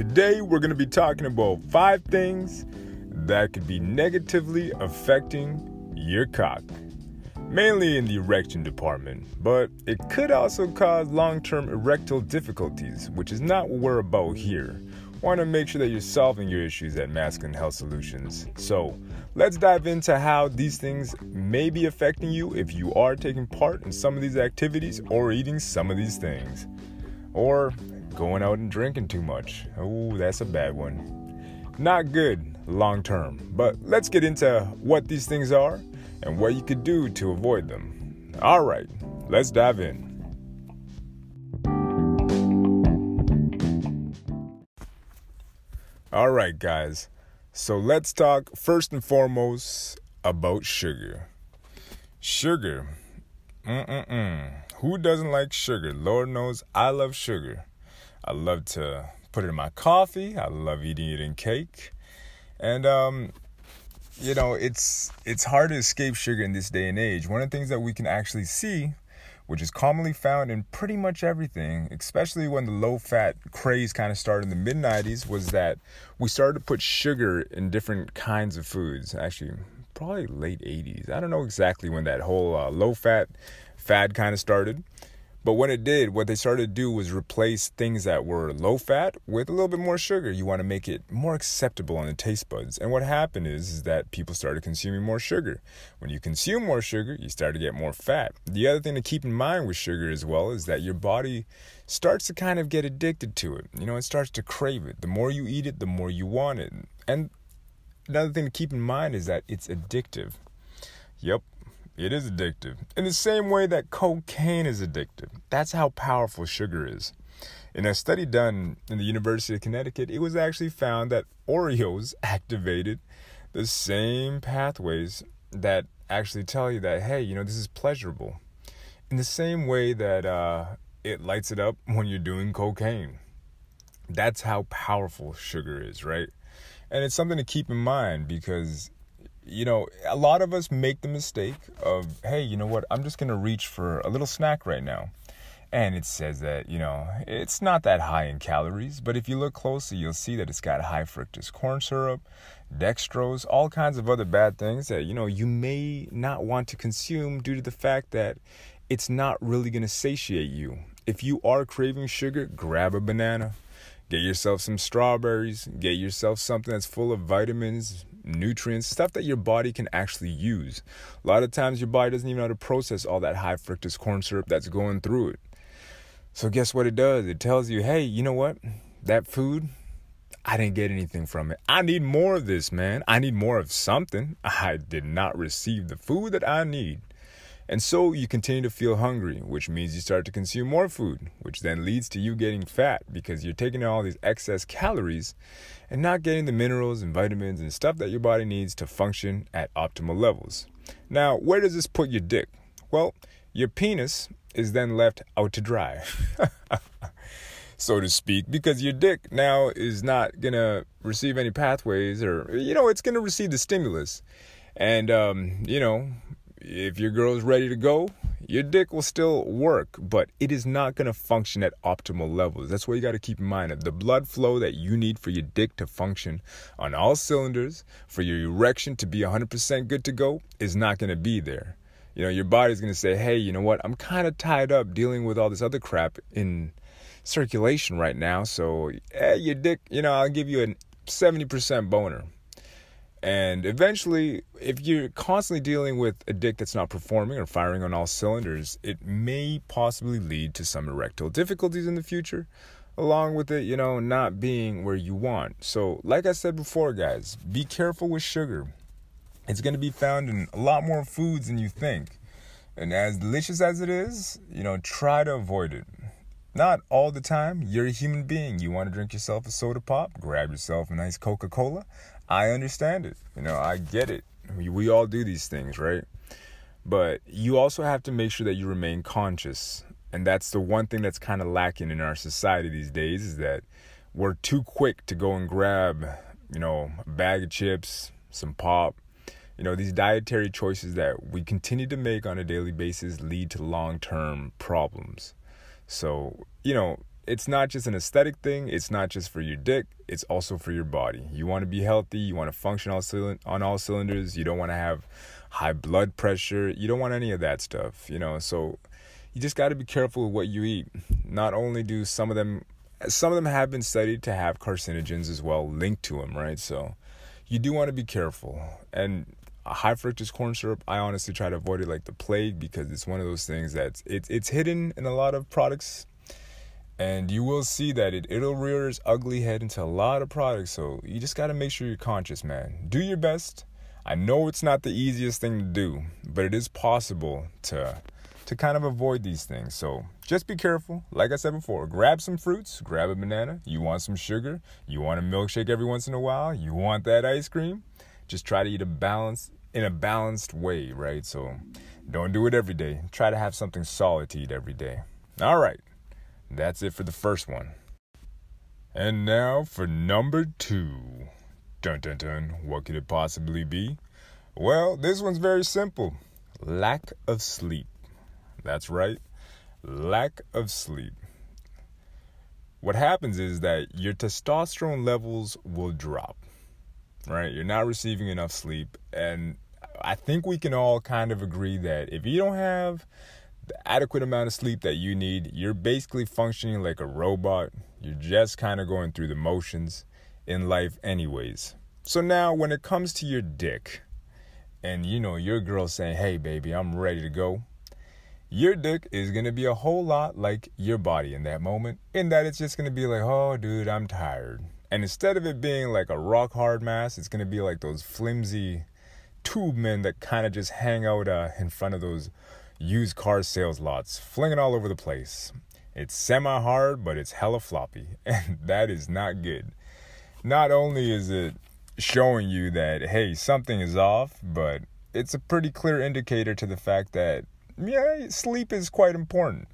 Today we're going to be talking about 5 things that could be negatively affecting your cock. Mainly in the erection department, but it could also cause long-term erectile difficulties, which is not what we're about here. Want to make sure that you're solving your issues at Masculine Health Solutions. So, let's dive into how these things may be affecting you if you are taking part in some of these activities or eating some of these things. Or going out and drinking too much. Oh, that's a bad one. Not good long term, but let's get into what these things are and what you could do to avoid them. All right, let's dive in. All right, guys. So let's talk first and foremost about sugar. Sugar. Who doesn't like sugar? Lord knows I love sugar. I love to put it in my coffee. I love eating it in cake. And, it's hard to escape sugar in this day and age. One of the things that we can actually see, which is commonly found in pretty much everything, especially when the low-fat craze kind of started in the mid-90s, was that we started to put sugar in different kinds of foods. Actually, probably late 80s. I don't know exactly when that whole low-fat fad kind of started. But when it did, what they started to do was replace things that were low-fat with a little bit more sugar. You want to make it more acceptable on the taste buds. And what happened is that people started consuming more sugar. When you consume more sugar, you start to get more fat. The other thing to keep in mind with sugar as well is that your body starts to kind of get addicted to it. It starts to crave it. The more you eat it, the more you want it. And another thing to keep in mind is that it's addictive. Yep. It is addictive. In the same way that cocaine is addictive. That's how powerful sugar is. In a study done in the University of Connecticut, it was actually found that Oreos activated the same pathways that actually tell you that, hey, this is pleasurable. In the same way that it lights it up when you're doing cocaine. That's how powerful sugar is, right? And it's something to keep in mind because a lot of us make the mistake of, hey, you know what? I'm just going to reach for a little snack right now. And it says that, it's not that high in calories. But if you look closely, you'll see that it's got high fructose corn syrup, dextrose, all kinds of other bad things that, you may not want to consume due to the fact that it's not really going to satiate you. If you are craving sugar, grab a banana. Get yourself some strawberries. Get yourself something that's full of vitamins, nutrients, stuff that your body can actually use. A lot of times your body doesn't even know how to process all that high fructose corn syrup that's going through it. So guess what it does? It tells you, hey, you know what? That food, I didn't get anything from it. I need more of this, man. I need more of something. I did not receive the food that I need. And so you continue to feel hungry, which means you start to consume more food, which then leads to you getting fat because you're taking all these excess calories and not getting the minerals and vitamins and stuff that your body needs to function at optimal levels. Now, where does this put your dick? Well, your penis is then left out to dry, so to speak, because your dick now is not going to receive any pathways or, it's going to receive the stimulus. And, if your girl's ready to go, your dick will still work, but it is not going to function at optimal levels. That's what you got to keep in mind. The blood flow that you need for your dick to function on all cylinders, for your erection to be 100% good to go, is not going to be there. Your body's going to say, hey, you know what? I'm kind of tied up dealing with all this other crap in circulation right now. So, your dick, I'll give you a 70% boner. And eventually, if you're constantly dealing with a dick that's not performing or firing on all cylinders, it may possibly lead to some erectile difficulties in the future, along with it, not being where you want. So, like I said before, guys, be careful with sugar. It's going to be found in a lot more foods than you think. And as delicious as it is, try to avoid it. Not all the time. You're a human being. You want to drink yourself a soda pop, grab yourself a nice Coca-Cola. I understand it. I get it. We all do these things, right? But you also have to make sure that you remain conscious. And that's the one thing that's kind of lacking in our society these days is that we're too quick to go and grab, a bag of chips, some pop. These dietary choices that we continue to make on a daily basis lead to long-term problems. So, it's not just an aesthetic thing. It's not just for your dick. It's also for your body. You want to be healthy. You want to function on all cylinders. You don't want to have high blood pressure. You don't want any of that stuff, So you just got to be careful with what you eat. Not only do some of them have been studied to have carcinogens as well linked to them, right? So you do want to be careful. And high fructose corn syrup, I honestly try to avoid it like the plague, because it's one of those things that's it's hidden in a lot of products, and you will see that it'll rear its ugly head into a lot of products. So you just got to make sure you're conscious, man. Do your best. I know it's not the easiest thing to do, but it is possible to kind of avoid these things. So just be careful. Like I said before, grab some fruits, grab a banana. You want some sugar, you want a milkshake every once in a while, you want that ice cream. Just try to eat in a balanced way, right? So don't do it every day. Try to have something solid to eat every day. All right. That's it for the first one. And now for number 2. Dun dun dun. What could it possibly be? Well, this one's very simple. Lack of sleep. That's right. Lack of sleep. What happens is that your testosterone levels will drop, right? You're not receiving enough sleep. And I think we can all kind of agree that if you don't have the adequate amount of sleep that you need, you're basically functioning like a robot. You're just kind of going through the motions in life anyways. So now when it comes to your dick, and your girl saying, hey baby, I'm ready to go, your dick is going to be a whole lot like your body in that moment, in that it's just going to be like, oh dude, I'm tired. And instead of it being like a rock hard mass, it's going to be like those flimsy tube men that kind of just hang out in front of those used car sales lots, flinging all over the place. It's semi-hard, but it's hella floppy, and that is not good. Not only is it showing you that, hey, something is off, but it's a pretty clear indicator to the fact that, yeah, sleep is quite important.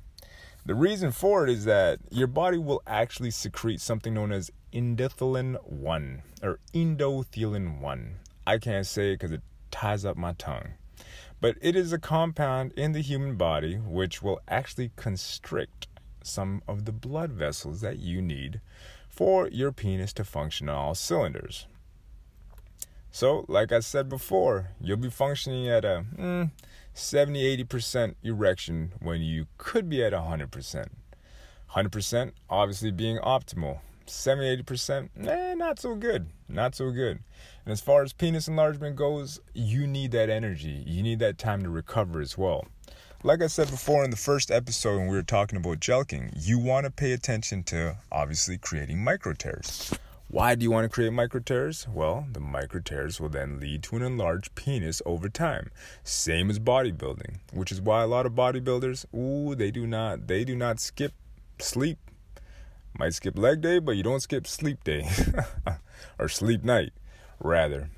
The reason for it is that your body will actually secrete something known as endothelin-1, or endothelin-1. I can't say it because it ties up my tongue. But it is a compound in the human body which will actually constrict some of the blood vessels that you need for your penis to function on all cylinders. So, like I said before, you'll be functioning at a 70-80% erection when you could be at 100%. 100% obviously being optimal. 70-80%, not so good. Not so good. And as far as penis enlargement goes, you need that energy. You need that time to recover as well. Like I said before in the first episode when we were talking about jelqing, you want to pay attention to obviously creating micro tears. Why do you want to create micro tears? Well, the micro tears will then lead to an enlarged penis over time. Same as bodybuilding, which is why a lot of bodybuilders, they do not skip sleep. Might skip leg day, but you don't skip sleep day. Or sleep night, rather.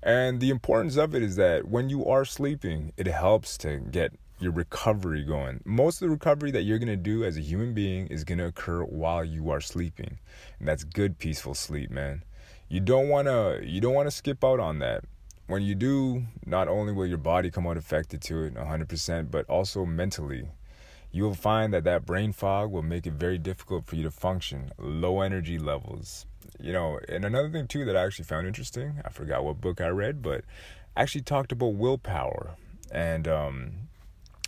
And the importance of it is that when you are sleeping, it helps to get your recovery going. Most of the recovery that you're going to do as a human being is going to occur while you are sleeping. And that's good, peaceful sleep, man. You don't want to skip out on that. When you do, not only will your body come out affected to it 100%, but also mentally. You will find that brain fog will make it very difficult for you to function. Low energy levels. And another thing too that I actually found interesting, I forgot what book I read, but actually talked about willpower and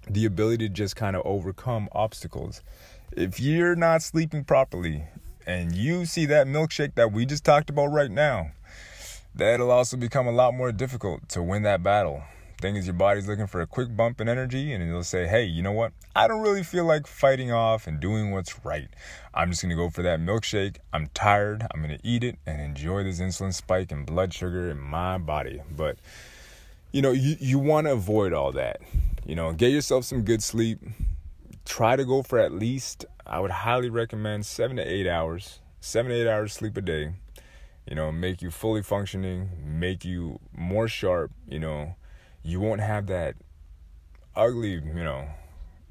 the ability to just kind of overcome obstacles. If you're not sleeping properly and you see that milkshake that we just talked about right now, that'll also become a lot more difficult to win that battle. Thing is, your body's looking for a quick bump in energy, and it'll say, hey, you know what? I don't really feel like fighting off and doing what's right. I'm just going to go for that milkshake. I'm tired. I'm going to eat it and enjoy this insulin spike and blood sugar in my body. But, you want to avoid all that. Get yourself some good sleep. Try to go for at least, I would highly recommend 7 to 8 hours. 7 to 8 hours sleep a day. Make you fully functioning, make you more sharp, You won't have that ugly,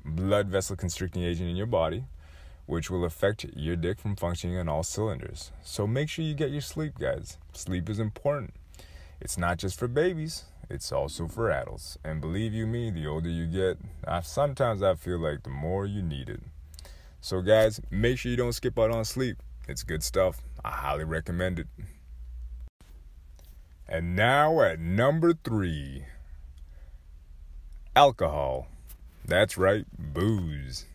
blood vessel constricting agent in your body, which will affect your dick from functioning on all cylinders. So make sure you get your sleep, guys. Sleep is important. It's not just for babies. It's also for adults. And believe you me, the older you get, sometimes I feel like the more you need it. So guys, make sure you don't skip out on sleep. It's good stuff. I highly recommend it. And now at number 3, alcohol. That's right, booze.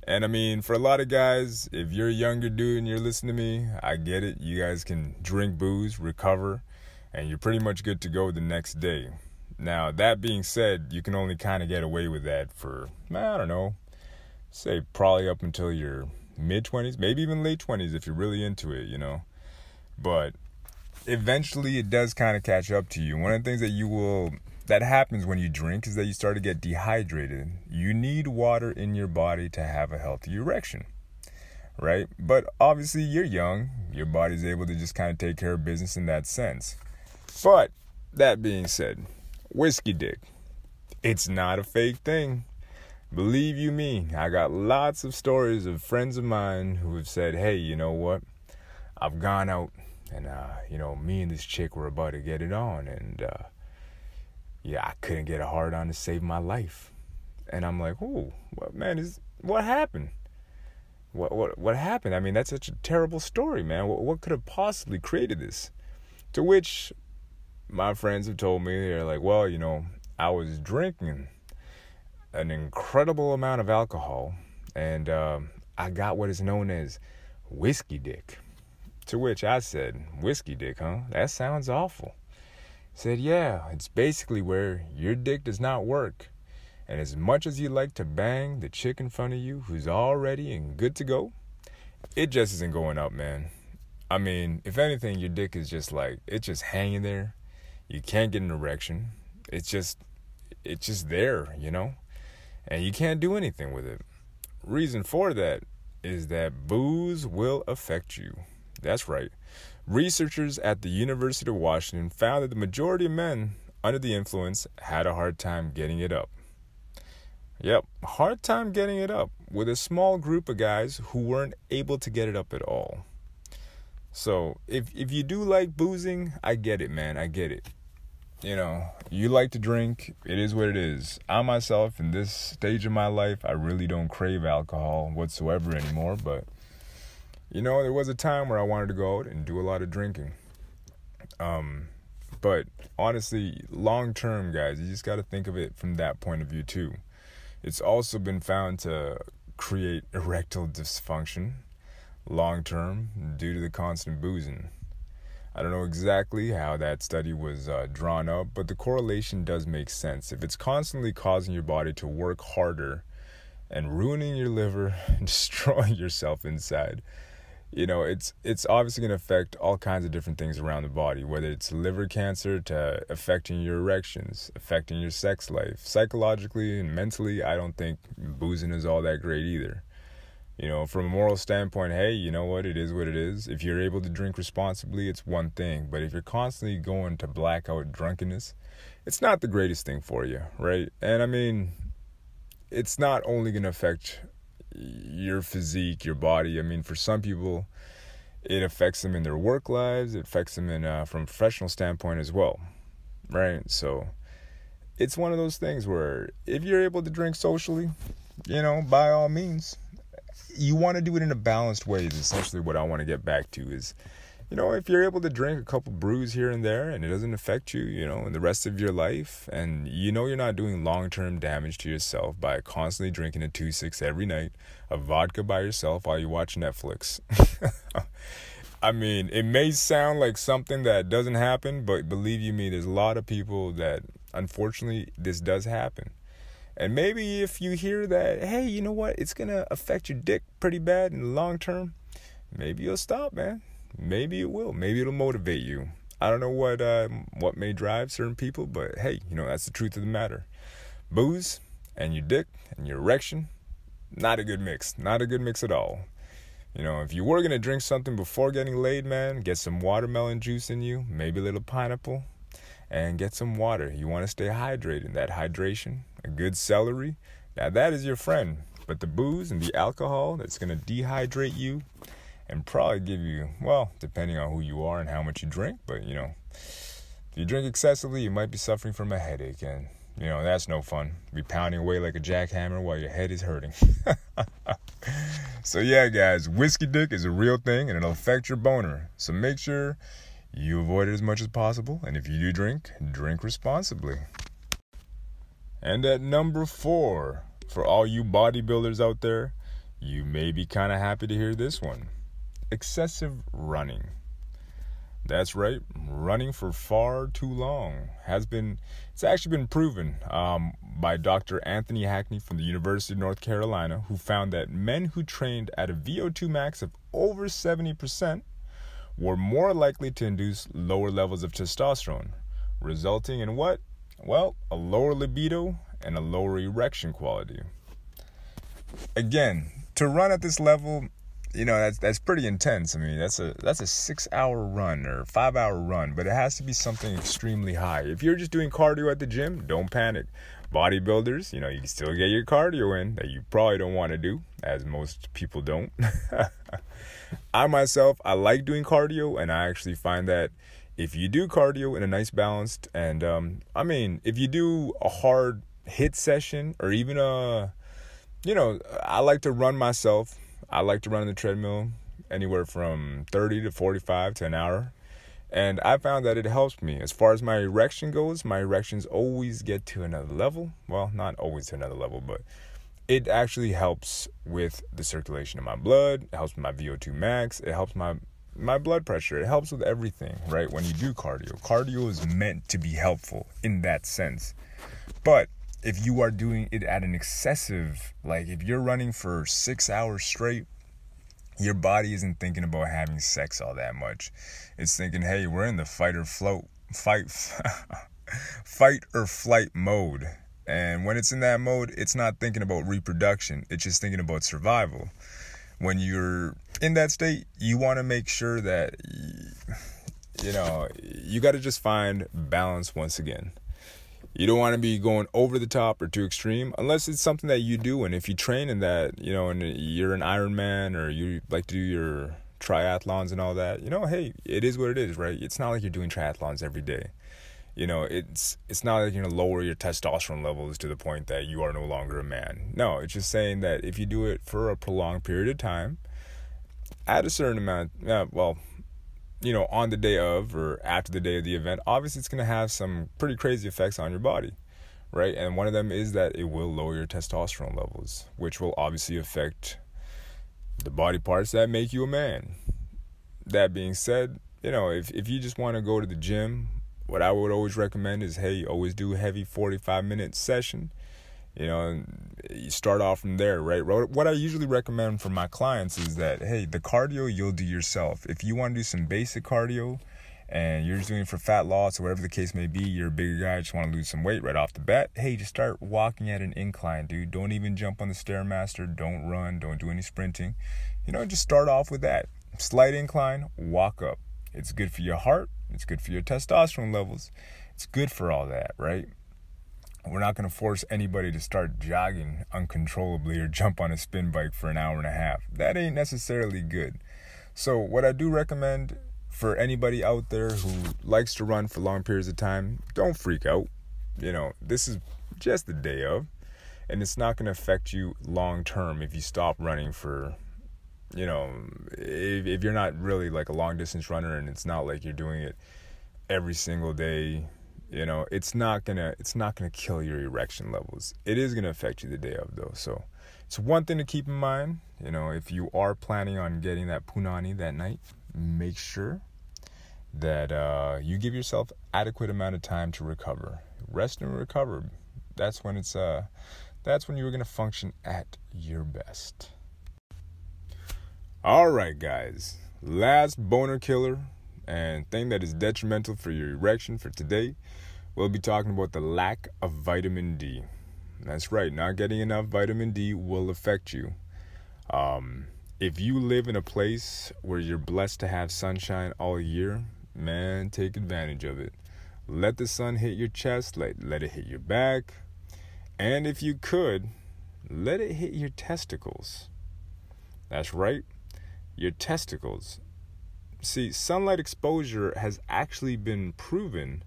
And I mean, for a lot of guys, if you're a younger dude and you're listening to me, I get it. You guys can drink booze, recover, and you're pretty much good to go the next day. Now, that being said, you can only kind of get away with that for, I don't know, say probably up until your mid-20s, maybe even late 20s if you're really into it, you know. But eventually it does kind of catch up to you. One of the things that happens when you drink is that you start to get dehydrated. You need water in your body to have a healthy erection, right? But obviously you're young. Your body's able to just kind of take care of business in that sense. But that being said, whiskey dick, it's not a fake thing. Believe you me, I got lots of stories of friends of mine who have said, hey, you know what? I've gone out and, me and this chick were about to get it on. And, I couldn't get a hard on to save my life. And I'm like, oh, what happened? What happened? I mean, that's such a terrible story, man. What could have possibly created this? To which my friends have told me, they're like, well, I was drinking an incredible amount of alcohol, and I got what is known as whiskey dick. To which I said, whiskey dick, huh? That sounds awful. Said, yeah, it's basically where your dick does not work, and as much as you like to bang the chick in front of you who's already and good to go, it just isn't going up, man. I mean, if anything, your dick is just it's just hanging there. You can't get an erection. It's just there, and you can't do anything with it. Reason for that is that booze will affect you. That's right. Researchers at the University of Washington found that the majority of men under the influence had a hard time getting it up. Yep, hard time getting it up, with a small group of guys who weren't able to get it up at all. So, if you do like boozing, I get it, man, I get it. You like to drink, it is what it is. I myself, in this stage of my life, I really don't crave alcohol whatsoever anymore, but, there was a time where I wanted to go out and do a lot of drinking. But honestly, long term, guys, you just got to think of it from that point of view too. It's also been found to create erectile dysfunction long term due to the constant boozing. I don't know exactly how that study was drawn up, but the correlation does make sense. If it's constantly causing your body to work harder and ruining your liver and destroying yourself inside, it's obviously going to affect all kinds of different things around the body, whether it's liver cancer to affecting your erections, affecting your sex life. Psychologically and mentally, I don't think boozing is all that great either. From a moral standpoint, hey, you know what? It is what it is. If you're able to drink responsibly, it's one thing. But if you're constantly going to blackout drunkenness, it's not the greatest thing for you, right? And I mean, it's not only going to affect your physique, your body. I mean, for some people, it affects them in their work lives. It affects them from a professional standpoint as well, right? So it's one of those things where if you're able to drink socially, by all means, you want to do it in a balanced way is essentially what I want to get back to is, if you're able to drink a couple brews here and there and it doesn't affect you, in the rest of your life, and you're not doing long-term damage to yourself by constantly drinking a 2-6 every night of vodka by yourself while you watch Netflix. I mean, it may sound like something that doesn't happen, but believe you me, there's a lot of people that, unfortunately, this does happen. And maybe if you hear that, hey, you know what, it's going to affect your dick pretty bad in the long term, maybe you'll stop, man. Maybe it will. Maybe it'll motivate you. I don't know what may drive certain people, but hey, that's the truth of the matter. Booze and your dick and your erection, not a good mix. Not a good mix at all. If you were going to drink something before getting laid, man, get some watermelon juice in you, maybe a little pineapple, and get some water. You want to stay hydrated. That hydration, a good celery, now that is your friend. But the booze and the alcohol, that's going to dehydrate you and probably give you, well, depending on who you are and how much you drink, but, if you drink excessively, you might be suffering from a headache, and, that's no fun. Be pounding away like a jackhammer while your head is hurting. So yeah, guys, whiskey dick is a real thing and it'll affect your boner. So make sure you avoid it as much as possible. And if you do drink, drink responsibly. And at number 4, for all you bodybuilders out there, you may be kind of happy to hear this one. Excessive running. That's right, running for far too long it's actually been proven by Dr. Anthony Hackney from the University of North Carolina, who found that men who trained at a VO2 max of over 70% were more likely to induce lower levels of testosterone, resulting in what? Well, a lower libido and a lower erection quality. Again, to run at this level, that's pretty intense. I mean, that's a 6-hour run or 5-hour run, but it has to be something extremely high. If you're just doing cardio at the gym, don't panic. Bodybuilders, you can still get your cardio in that you probably don't want to do, as most people don't. I myself, I like doing cardio, and I actually find that if you do cardio in a nice balanced, and if you do a hard hit session or even I like to run myself. I like to run on the treadmill anywhere from 30 to 45 to an hour. And I found that it helps me. As far as my erection goes, my erections always get to another level. Well, not always to another level, but it actually helps with the circulation of my blood. It helps with my VO2 max. It helps my blood pressure. It helps with everything, right? When you do cardio. Cardio is meant to be helpful in that sense. But if you are doing it at an excessive, like if you're running for 6 hours straight, your body isn't thinking about having sex all that much. It's thinking, hey, we're in the fight or flight mode. And when it's in that mode, it's not thinking about reproduction. It's just thinking about survival. When you're in that state, you want to make sure that, you got to just find balance once again. You don't want to be going over the top or too extreme unless it's something that you do. And if you train in that, and you're an Ironman or you like to do your triathlons and all that, hey, it is what it is, right? It's not like you're doing triathlons every day. It's not like you're going to lower your testosterone levels to the point that you are no longer a man. No, it's just saying that if you do it for a prolonged period of time, at a certain amount, on the day of or after the day of the event, obviously it's going to have some pretty crazy effects on your body, right? And one of them is that it will lower your testosterone levels, which will obviously affect the body parts that make you a man. That being said, if you just want to go to the gym, what I would always recommend is, hey, always do a heavy 45-minute session. You start off from there, right? What I usually recommend for my clients is that, hey, the cardio you'll do yourself. If you want to do some basic cardio and you're just doing it for fat loss or whatever the case may be, you're a bigger guy, just want to lose some weight right off the bat, hey, just start walking at an incline, dude. Don't even jump on the Stairmaster. Don't run. Don't do any sprinting. Just start off with that. Slight incline, walk up. It's good for your heart. It's good for your testosterone levels. It's good for all that, right? We're not going to force anybody to start jogging uncontrollably or jump on a spin bike for an hour and a half. That ain't necessarily good. So what I do recommend for anybody out there who likes to run for long periods of time, don't freak out. This is just the day of, and it's not going to affect you long term if you stop running for, if you're not really like a long distance runner and it's not like you're doing it every single day. It's not gonna kill your erection levels. It is gonna affect you the day of, though. So it's one thing to keep in mind. If you are planning on getting that punani that night, make sure that you give yourself adequate amount of time to recover. Rest and recover. That's when you're gonna function at your best. All right, guys. Last boner killer and thing that is detrimental for your erection for today, we'll be talking about the lack of vitamin D. That's right, not getting enough vitamin D will affect you. If you live in a place where you're blessed to have sunshine all year, man, take advantage of it. Let the sun hit your chest, let it hit your back, and if you could, let it hit your testicles. That's right, your testicles. See, sunlight exposure has actually been proven.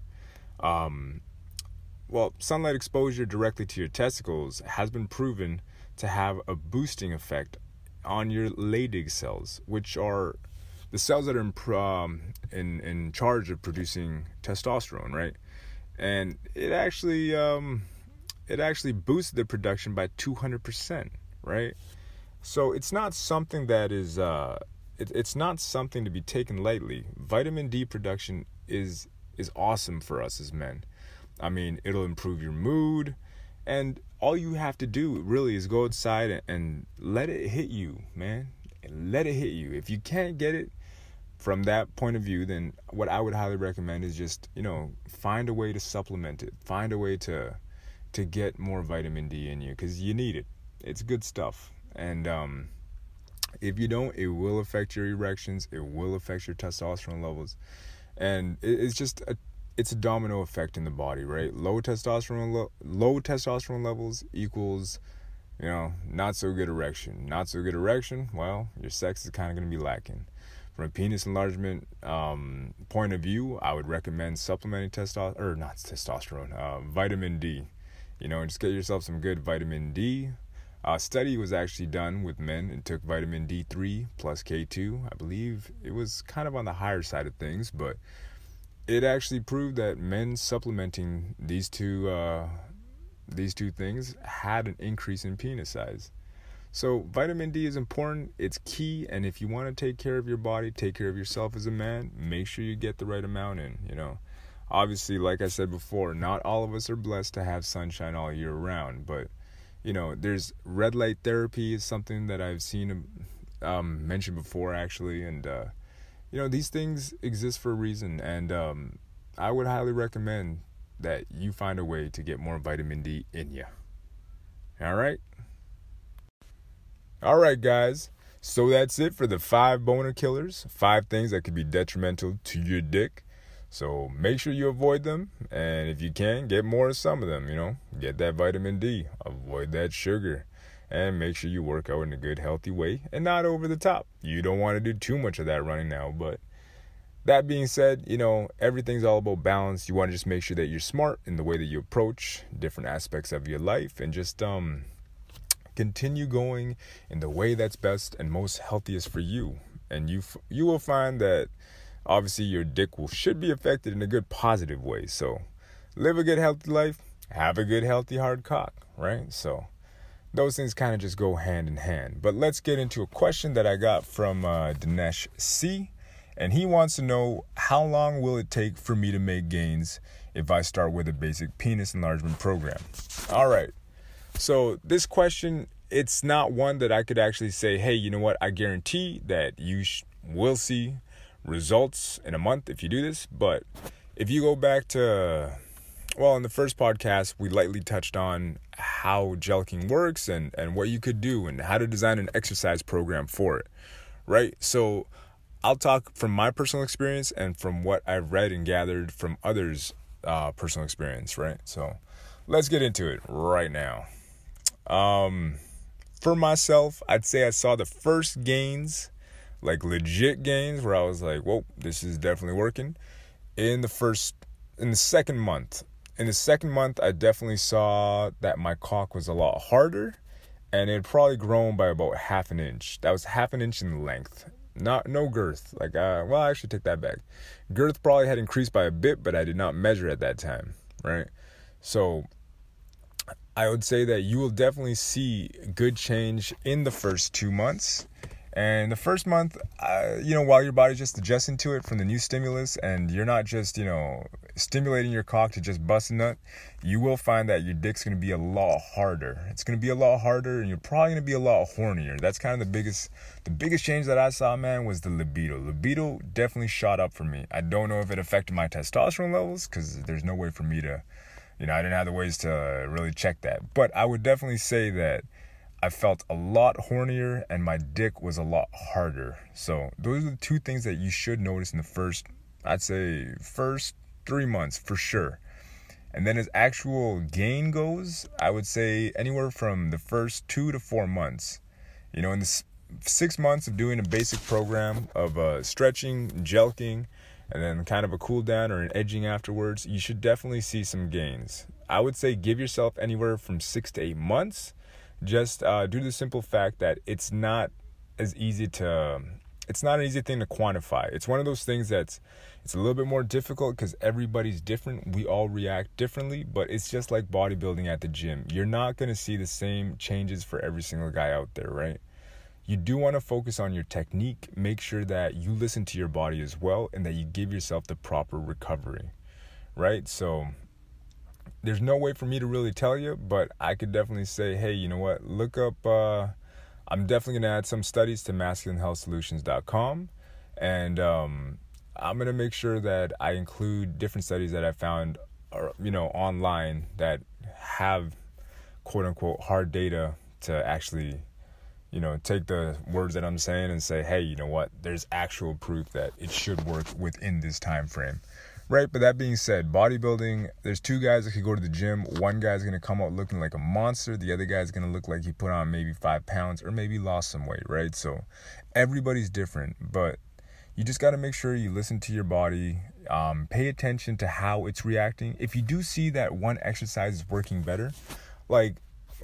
Sunlight exposure directly to your testicles has been proven to have a boosting effect on your Leydig cells, which are the cells that are in charge of producing testosterone, right? And it actually boosts the production by 200%, right? So it's not something that is it's not something to be taken lightly. Vitamin D production is awesome for us as men. I mean, it'll improve your mood, and all you have to do really is go outside and let it hit you, man. Let it hit you. If you can't get it from that point of view, then what I would highly recommend is just, find a way to supplement it. Find a way to get more vitamin D in you, because you need it. It's good stuff. And if you don't, it will affect your erections. It will affect your testosterone levels. And it's a domino effect in the body, right? Low testosterone levels equals, not so good erection. Not so good erection, well, your sex is kind of going to be lacking. From a penis enlargement point of view, I would recommend supplementing vitamin D. Just get yourself some good vitamin D. A study was actually done with men and took vitamin D3 plus K2. I believe it was kind of on the higher side of things, but it actually proved that men supplementing these two things had an increase in penis size. So vitamin D is important. It's key. And if you want to take care of your body, take care of yourself as a man, make sure you get the right amount in, Obviously, like I said before, not all of us are blessed to have sunshine all year round. But, there's red light therapy is something that I've seen mentioned before, actually. And, these things exist for a reason. And I would highly recommend that you find a way to get more vitamin D in you. All right? All right, guys. So that's it for the 5 boner killers. 5 things that could be detrimental to your dick. So make sure you avoid them. And if you can, get more of some of them, Get that vitamin D. Avoid that sugar. And make sure you work out in a good, healthy way and not over the top. You don't want to do too much of that running now. But that being said, everything's all about balance. You want to just make sure that you're smart in the way that you approach different aspects of your life. And just continue going in the way that's best and most healthiest for you. And you will find that obviously your dick should be affected in a good positive way. So live a good healthy life, have a good healthy hard cock, right? So those things kind of just go hand in hand. But let's get into a question that I got from Dinesh C. And he wants to know, how long will it take for me to make gains if I start with a basic penis enlargement program? All right. So this question, it's not one that I could actually say, hey, you know what? I guarantee that you will see results in a month if you do this. But if you go back to, in the first podcast, we lightly touched on how jelqing works and what you could do and how to design an exercise program for it, right? So I'll talk from my personal experience and from what I've read and gathered from others' personal experience, right? So let's get into it right now. For myself, I'd say I saw the first gains, like legit gains, where I was like, whoa, this is definitely working, in the second month. In the second month, I definitely saw that my cock was a lot harder, and it had probably grown by about half an inch. That was half an inch in length. No girth. I actually take that back. Girth probably had increased by a bit, but I did not measure at that time, right? So I would say that you will definitely see good change in the first 2 months. And the first month, while your body's just adjusting to it from the new stimulus, and you're not just, stimulating your cock to just bust a nut, you will find that your dick's going to be a lot harder. It's going to be a lot harder, and you're probably going to be a lot hornier. That's kind of the biggest change that I saw, man, was the libido. Libido definitely shot up for me. I don't know if it affected my testosterone levels, because there's no way for me to, I didn't have the ways to really check that. But I would definitely say that I felt a lot hornier and my dick was a lot harder. So those are the 2 things that you should notice in the first 3 months for sure. And then as actual gain goes, I would say anywhere from the first 2 to 4 months. In the 6 months of doing a basic program of stretching, jelqing, and then kind of a cool down or an edging afterwards, you should definitely see some gains. I would say give yourself anywhere from 6 to 8 months. Just due to the simple fact that it's not as easy to, it's not an easy thing to quantify. It's one of those things it's a little bit more difficult because everybody's different. We all react differently, but it's just like bodybuilding at the gym. You're not going to see the same changes for every single guy out there, right? You do want to focus on your technique. Make sure that you listen to your body as well and that you give yourself the proper recovery, right? So there's no way for me to really tell you, but I could definitely say, hey, you know what? Look up, I'm definitely going to add some studies to masculinehealthsolutions.com, and I'm going to make sure that I include different studies that I found, online that have quote unquote hard data to actually, take the words that I'm saying and say, hey, you know what? There's actual proof that it should work within this time frame. Right, but that being said, bodybuilding, there's two guys that could go to the gym. One guy's going to come out looking like a monster. The other guy's going to look like he put on maybe 5 pounds or maybe lost some weight, right? So everybody's different, but you just got to make sure you listen to your body, pay attention to how it's reacting. If you do see that one exercise is working better, like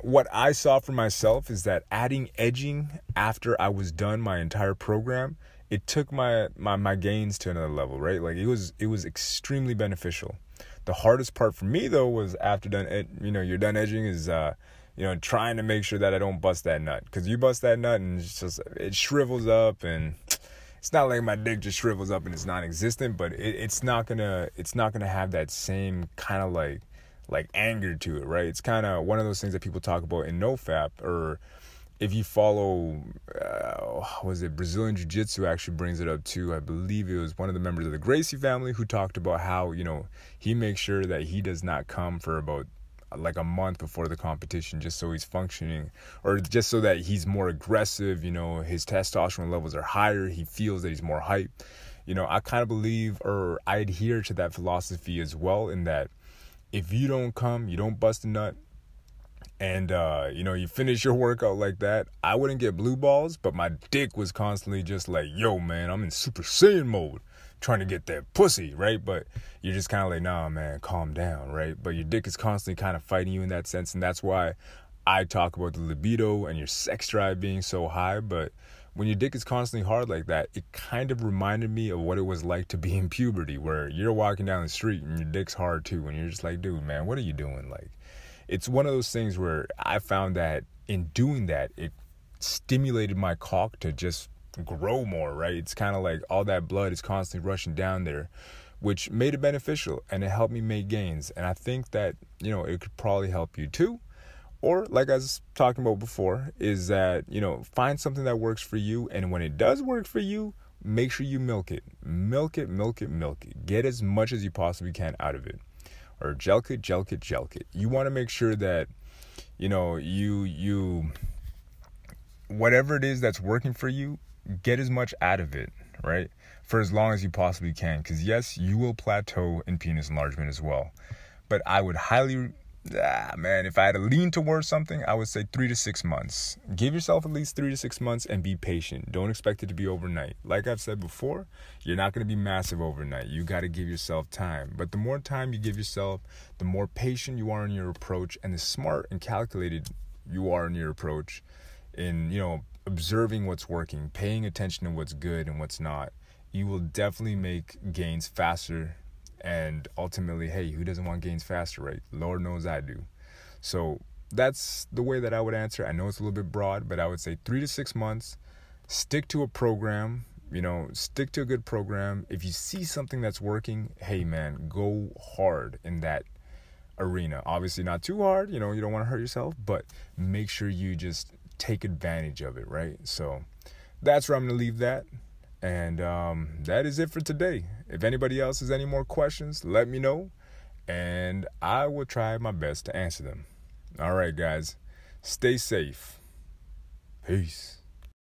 what I saw for myself is that adding edging after I was done my entire program, it took my gains to another level, right? Like it was extremely beneficial. The hardest part for me though was after you're done edging is trying to make sure that I don't bust that nut, because you bust that nut and it shrivels up, and it's not like my dick just shrivels up and it's non-existent, but it's not gonna have that same kind of like anger to it, right? It's kind of one of those things that people talk about in NoFap, or if you follow, Brazilian Jiu-Jitsu actually brings it up too. I believe it was one of the members of the Gracie family who talked about how, he makes sure that he does not come for about like a month before the competition, just so he's functioning, or just so that he's more aggressive, his testosterone levels are higher, he feels that he's more hype. I kind of believe, or I adhere to that philosophy as well, in that if you don't come, you don't bust a nut, and you finish your workout like that, I wouldn't get blue balls, but my dick was constantly just like, yo man, I'm in Super Saiyan mode trying to get that pussy, right? But you're just kind of like, nah man, calm down, right? But your dick is constantly kind of fighting you in that sense, and that's why I talk about the libido and your sex drive being so high. But when your dick is constantly hard like that, it kind of reminded me of what it was like to be in puberty, where you're walking down the street and your dick's hard too, and you're just like, dude man, what are you doing? Like, it's one of those things where I found that in doing that, it stimulated my cock to just grow more, right? It's kind of like all that blood is constantly rushing down there, which made it beneficial, and it helped me make gains. And I think that, it could probably help you too. Or like I was talking about before, is that, find something that works for you. And when it does work for you, make sure you milk it. Milk it, milk it, milk it. Get as much as you possibly can out of it. Or jelk it. You want to make sure that, you whatever it is that's working for you, get as much out of it, right? For as long as you possibly can. Because yes, you will plateau in penis enlargement as well. But I would highly, if I had to lean towards something, I would say 3 to 6 months. Give yourself at least 3 to 6 months and be patient. Don't expect it to be overnight. Like I've said before, you're not going to be massive overnight. You got to give yourself time. But the more time you give yourself, the more patient you are in your approach, and the smart and calculated you are in your approach in, observing what's working, paying attention to what's good and what's not. You will definitely make gains faster. And ultimately, hey, who doesn't want gains faster, right? Lord knows I do. So that's the way that I would answer. I know it's a little bit broad, but I would say 3 to 6 months. Stick to a program, stick to a good program. If you see something that's working, hey man, go hard in that arena. Obviously not too hard, you don't want to hurt yourself, but make sure you just take advantage of it, right? So that's where I'm going to leave that. And that is it for today. If anybody else has any more questions, let me know, and I will try my best to answer them. All right, guys. Stay safe. Peace.